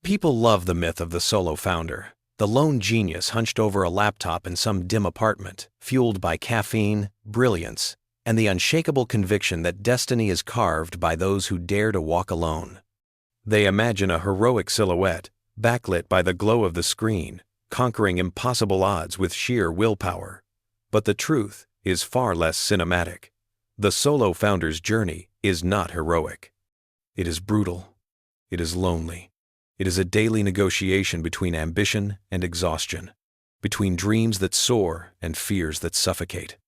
People love the myth of the solo founder, the lone genius hunched over a laptop in some dim apartment, fueled by caffeine, brilliance, and the unshakable conviction that destiny is carved by those who dare to walk alone. They imagine a heroic silhouette, backlit by the glow of the screen, conquering impossible odds with sheer willpower. But the truth is far less cinematic. The solo founder's journey is not heroic. It is brutal. It is lonely. It is a daily negotiation between ambition and exhaustion, between dreams that soar and fears that suffocate.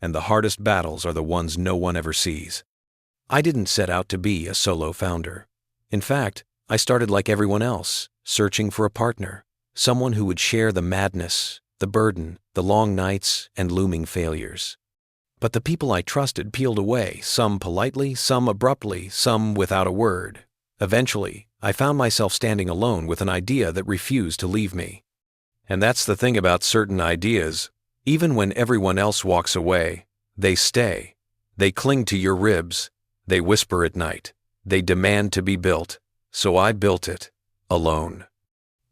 And the hardest battles are the ones no one ever sees. I didn't set out to be a solo founder. In fact, I started like everyone else, searching for a partner, someone who would share the madness, the burden, the long nights, and looming failures. But the people I trusted peeled away, some politely, some abruptly, some without a word. Eventually, I found myself standing alone with an idea that refused to leave me. And that's the thing about certain ideas. Even when everyone else walks away, they stay. They cling to your ribs. They whisper at night. They demand to be built. So I built it, alone.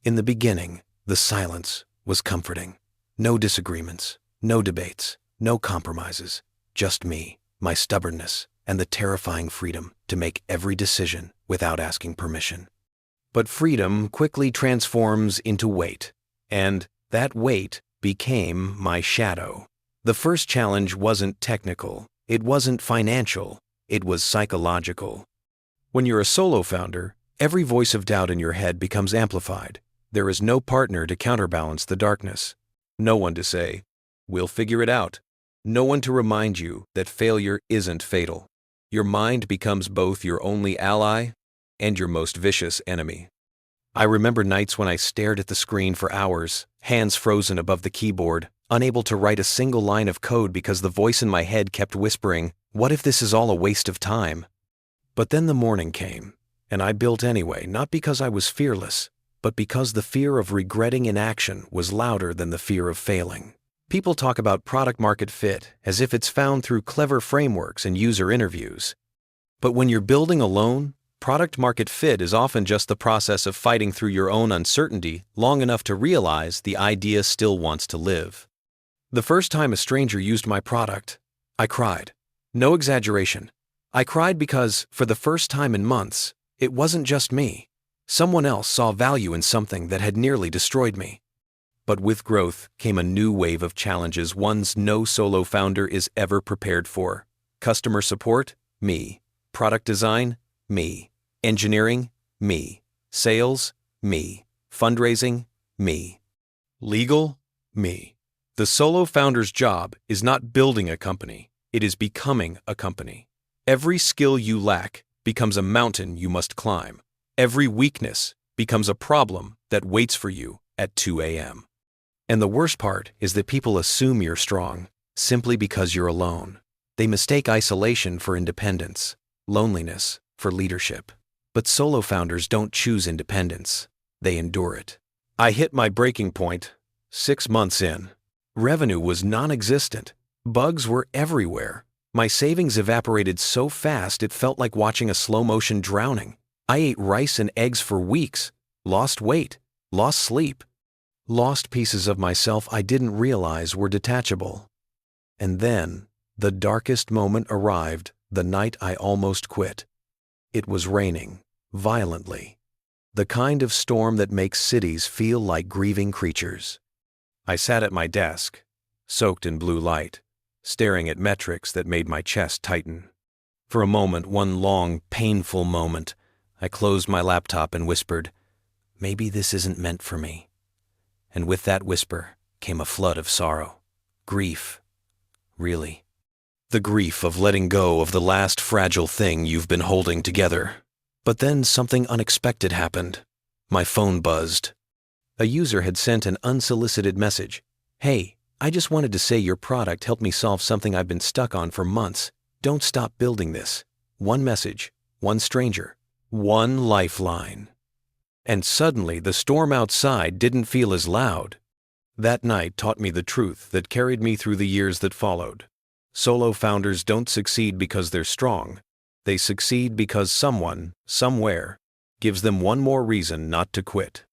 In the beginning, the silence was comforting. No disagreements, no debates, no compromises. Just me, my stubbornness, and the terrifying freedom to make every decision without asking permission. But freedom quickly transforms into weight, and that weight became my shadow. The first challenge wasn't technical, it wasn't financial, it was psychological. When you're a solo founder, every voice of doubt in your head becomes amplified. There is no partner to counterbalance the darkness. No one to say, "We'll figure it out." No one to remind you that failure isn't fatal. Your mind becomes both your only ally and your most vicious enemy. I remember nights when I stared at the screen for hours, hands frozen above the keyboard, unable to write a single line of code because the voice in my head kept whispering, "What if this is all a waste of time?" But then the morning came, and I built anyway, not because I was fearless, but because the fear of regretting inaction was louder than the fear of failing. People talk about product-market fit as if it's found through clever frameworks and user interviews. But when you're building alone, product-market fit is often just the process of fighting through your own uncertainty long enough to realize the idea still wants to live. The first time a stranger used my product, I cried. No exaggeration. I cried because, for the first time in months, it wasn't just me. Someone else saw value in something that had nearly destroyed me. But with growth came a new wave of challenges ones no solo founder is ever prepared for. Customer support? Me. Product design? Me. Engineering? Me. Sales? Me. Fundraising? Me. Legal? Me. The solo founder's job is not building a company, it is becoming a company. Every skill you lack becomes a mountain you must climb. Every weakness becomes a problem that waits for you at 2 a.m. And the worst part is that people assume you're strong simply because you're alone. They mistake isolation for independence, loneliness for leadership. But solo founders don't choose independence, they endure it. I hit my breaking point 6 months in. Revenue was non-existent. Bugs were everywhere. My savings evaporated so fast it felt like watching a slow-motion drowning. I ate rice and eggs for weeks, lost weight, lost sleep. Lost pieces of myself I didn't realize were detachable. And then, the darkest moment arrived the night I almost quit. It was raining, violently. The kind of storm that makes cities feel like grieving creatures. I sat at my desk, soaked in blue light, staring at metrics that made my chest tighten. For a moment, one long, painful moment, I closed my laptop and whispered, "Maybe this isn't meant for me." And with that whisper came a flood of sorrow, grief, really. The grief of letting go of the last fragile thing you've been holding together. But then something unexpected happened. My phone buzzed. A user had sent an unsolicited message. "Hey, I just wanted to say your product helped me solve something I've been stuck on for months. Don't stop building this." One message, one stranger, one lifeline. And suddenly the storm outside didn't feel as loud. That night taught me the truth that carried me through the years that followed. Solo founders don't succeed because they're strong. They succeed because someone, somewhere, gives them one more reason not to quit.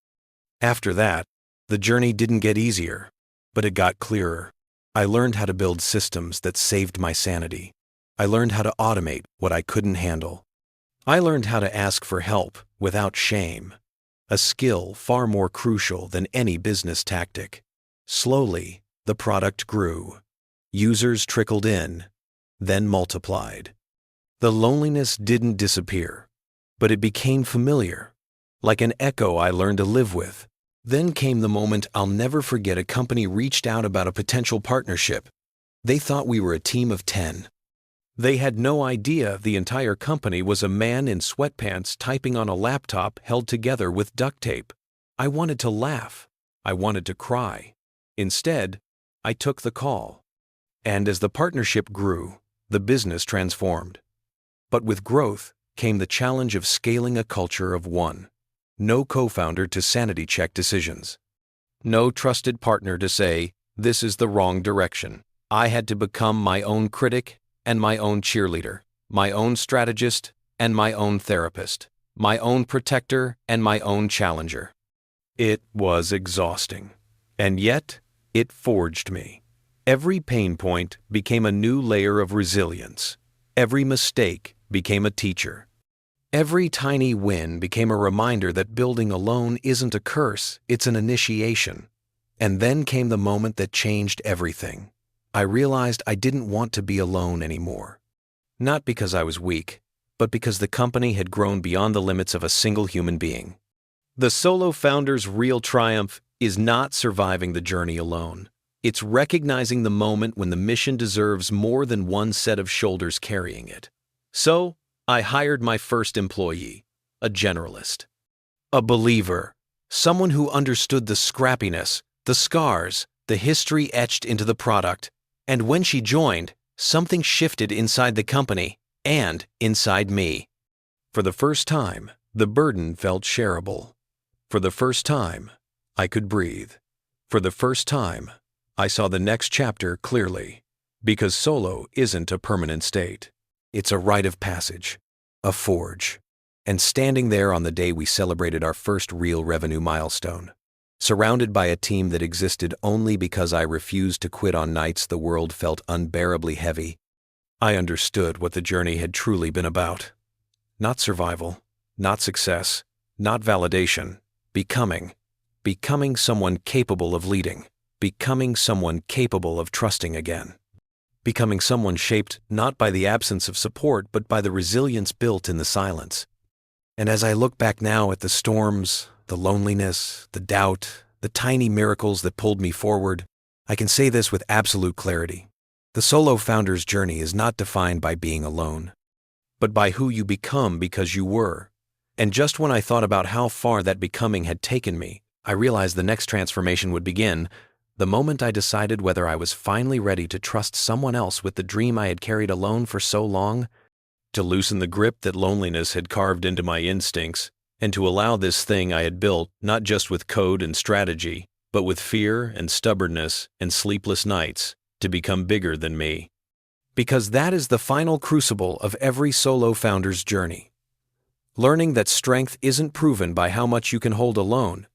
After that, the journey didn't get easier, but it got clearer. I learned how to build systems that saved my sanity. I learned how to automate what I couldn't handle. I learned how to ask for help without shame, a skill far more crucial than any business tactic. Slowly, the product grew. Users trickled in, then multiplied. The loneliness didn't disappear, but it became familiar, like an echo I learned to live with. Then came the moment I'll never forget. A company reached out about a potential partnership. They thought we were a team of 10. They had no idea the entire company was a man in sweatpants typing on a laptop held together with duct tape. I wanted to laugh. I wanted to cry. Instead, I took the call. And as the partnership grew, the business transformed. But with growth came the challenge of scaling a culture of one. No co-founder to sanity check decisions. No trusted partner to say, this is the wrong direction. I had to become my own critic and my own cheerleader, my own strategist and my own therapist, my own protector and my own challenger. It was exhausting, and yet it forged me. Every pain point became a new layer of resilience. Every mistake became a teacher. Every tiny win became a reminder that building alone isn't a curse, it's an initiation. And then came the moment that changed everything. I realized I didn't want to be alone anymore. Not because I was weak, but because the company had grown beyond the limits of a single human being. The solo founder's real triumph is not surviving the journey alone. It's recognizing the moment when the mission deserves more than one set of shoulders carrying it. So, I hired my first employee, a generalist. A believer, someone who understood the scrappiness, the scars, the history etched into the product. And when she joined, something shifted inside the company and inside me. For the first time, the burden felt shareable. For the first time, I could breathe. For the first time, I saw the next chapter clearly. Because solo isn't a permanent state. It's a rite of passage, a forge. And standing there on the day we celebrated our first real revenue milestone, surrounded by a team that existed only because I refused to quit on nights the world felt unbearably heavy, I understood what the journey had truly been about. Not survival, not success, not validation, becoming someone capable of leading, becoming someone capable of trusting again. Becoming someone shaped not by the absence of support but by the resilience built in the silence. And as I look back now at the storms, the loneliness, the doubt, the tiny miracles that pulled me forward, I can say this with absolute clarity. The solo founder's journey is not defined by being alone, but by who you become because you were. And just when I thought about how far that becoming had taken me, I realized the next transformation would begin the moment I decided whether I was finally ready to trust someone else with the dream I had carried alone for so long, to loosen the grip that loneliness had carved into my instincts, and to allow this thing I had built not just with code and strategy, but with fear and stubbornness and sleepless nights, to become bigger than me. Because that is the final crucible of every solo founder's journey. Learning that strength isn't proven by how much you can hold alone,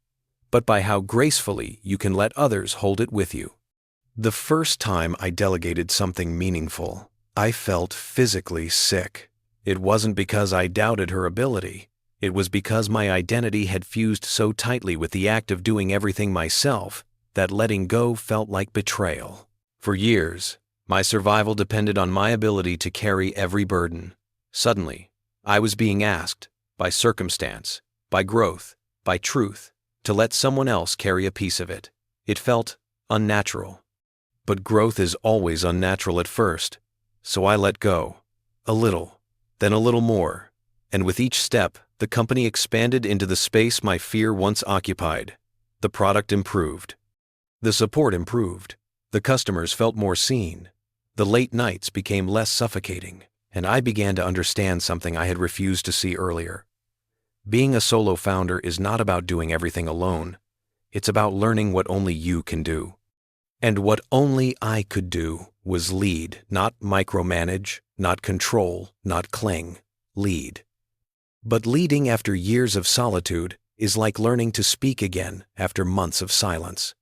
but by how gracefully you can let others hold it with you. The first time I delegated something meaningful, I felt physically sick. It wasn't because I doubted her ability. It was because my identity had fused so tightly with the act of doing everything myself that letting go felt like betrayal. For years, my survival depended on my ability to carry every burden. Suddenly, I was being asked, by circumstance, by growth, by truth, to let someone else carry a piece of it. It felt unnatural. But growth is always unnatural at first, so I let go. A little, then a little more, and with each step, the company expanded into the space my fear once occupied. The product improved. The support improved. The customers felt more seen. The late nights became less suffocating, and I began to understand something I had refused to see earlier. Being a solo founder is not about doing everything alone. It's about learning what only you can do. And what only I could do was lead, not micromanage, not control, not cling. Lead. But leading after years of solitude is like learning to speak again after months of silence.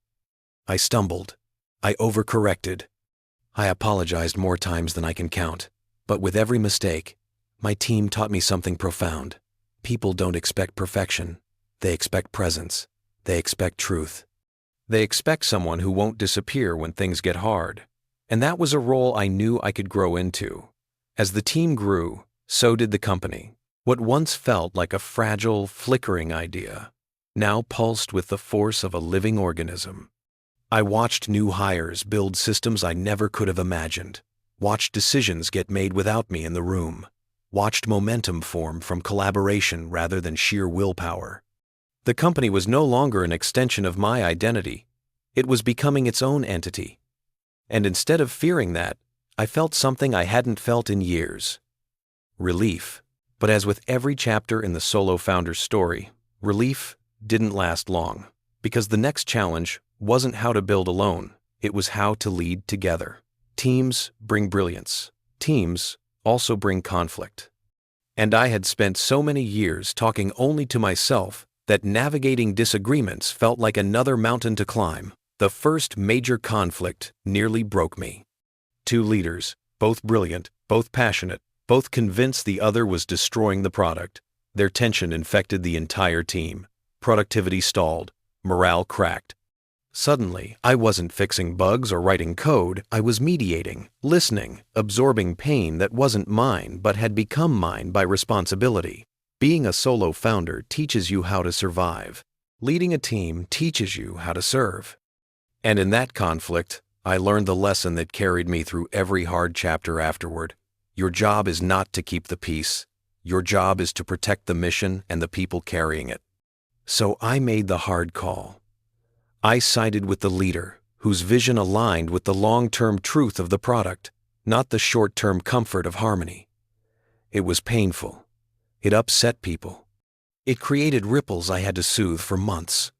I stumbled. I overcorrected. I apologized more times than I can count. But with every mistake, my team taught me something profound. People don't expect perfection. They expect presence. They expect truth. They expect someone who won't disappear when things get hard. And that was a role I knew I could grow into. As the team grew, so did the company. What once felt like a fragile, flickering idea now pulsed with the force of a living organism. I watched new hires build systems I never could have imagined, watched decisions get made without me in the room, watched momentum form from collaboration rather than sheer willpower. The company was no longer an extension of my identity. It was becoming its own entity. And instead of fearing that, I felt something I hadn't felt in years. Relief. But as with every chapter in the solo founder's story, relief didn't last long, because the next challenge wasn't how to build alone, it was how to lead together. Teams bring brilliance. Teams also bring conflict. And I had spent so many years talking only to myself that navigating disagreements felt like another mountain to climb. The first major conflict nearly broke me. Two leaders, both brilliant, both passionate, both convinced the other was destroying the product. Their tension infected the entire team. Productivity stalled. Morale cracked. Suddenly, I wasn't fixing bugs or writing code. I was mediating, listening, absorbing pain that wasn't mine but had become mine by responsibility. Being a solo founder teaches you how to survive. Leading a team teaches you how to serve. And in that conflict, I learned the lesson that carried me through every hard chapter afterward. Your job is not to keep the peace. Your job is to protect the mission and the people carrying it. So I made the hard call. I sided with the leader, whose vision aligned with the long-term truth of the product, not the short-term comfort of harmony. It was painful. It upset people. It created ripples I had to soothe for months.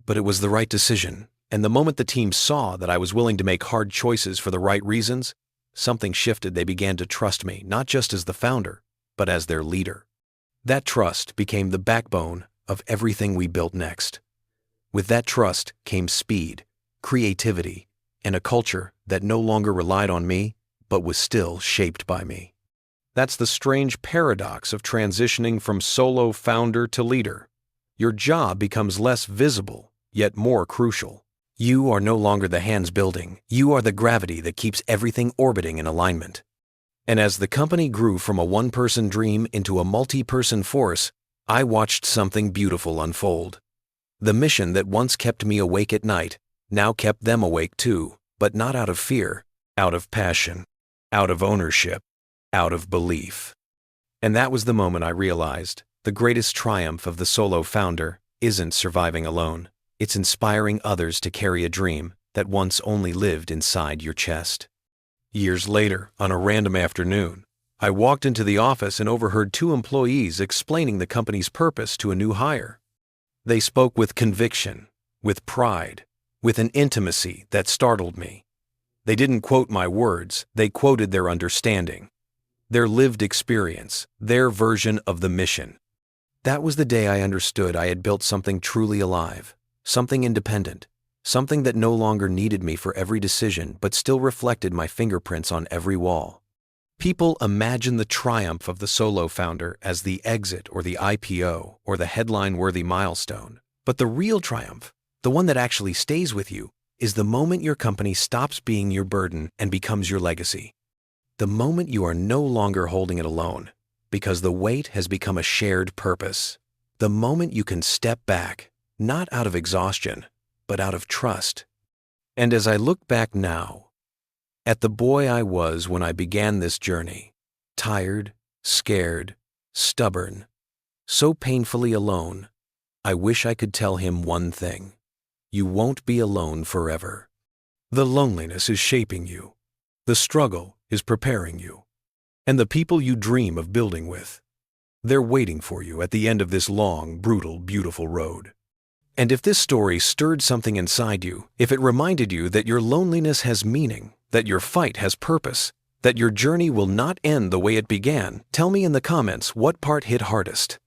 But it was the right decision, and the moment the team saw that I was willing to make hard choices for the right reasons, something shifted. They began to trust me, not just as the founder, but as their leader. That trust became the backbone of everything we built next. With that trust came speed, creativity, and a culture that no longer relied on me, but was still shaped by me. That's the strange paradox of transitioning from solo founder to leader. Your job becomes less visible, yet more crucial. You are no longer the hands building. You are the gravity that keeps everything orbiting in alignment. And as the company grew from a one-person dream into a multi-person force, I watched something beautiful unfold. The mission that once kept me awake at night now kept them awake too, but not out of fear, out of passion, out of ownership, out of belief. And that was the moment I realized the greatest triumph of the solo founder isn't surviving alone. It's inspiring others to carry a dream that once only lived inside your chest. Years later, on a random afternoon, I walked into the office and overheard two employees explaining the company's purpose to a new hire. They spoke with conviction, with pride, with an intimacy that startled me. They didn't quote my words, they quoted their understanding, their lived experience, their version of the mission. That was the day I understood I had built something truly alive, something independent, something that no longer needed me for every decision but still reflected my fingerprints on every wall. People imagine the triumph of the solo founder as the exit or the IPO or the headline-worthy milestone. But the real triumph, the one that actually stays with you, is the moment your company stops being your burden and becomes your legacy. The moment you are no longer holding it alone, because the weight has become a shared purpose. The moment you can step back, not out of exhaustion, but out of trust. And as I look back now, at the boy I was when I began this journey, tired, scared, stubborn, so painfully alone, I wish I could tell him one thing. You won't be alone forever. The loneliness is shaping you. The struggle is preparing you. And the people you dream of building with, they're waiting for you at the end of this long, brutal, beautiful road. And if this story stirred something inside you, if it reminded you that your loneliness has meaning, that your fight has purpose, that your journey will not end the way it began, tell me in the comments what part hit hardest.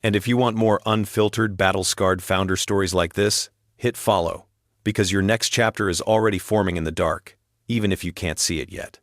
And if you want more unfiltered, battle-scarred founder stories like this, hit follow, because your next chapter is already forming in the dark, even if you can't see it yet.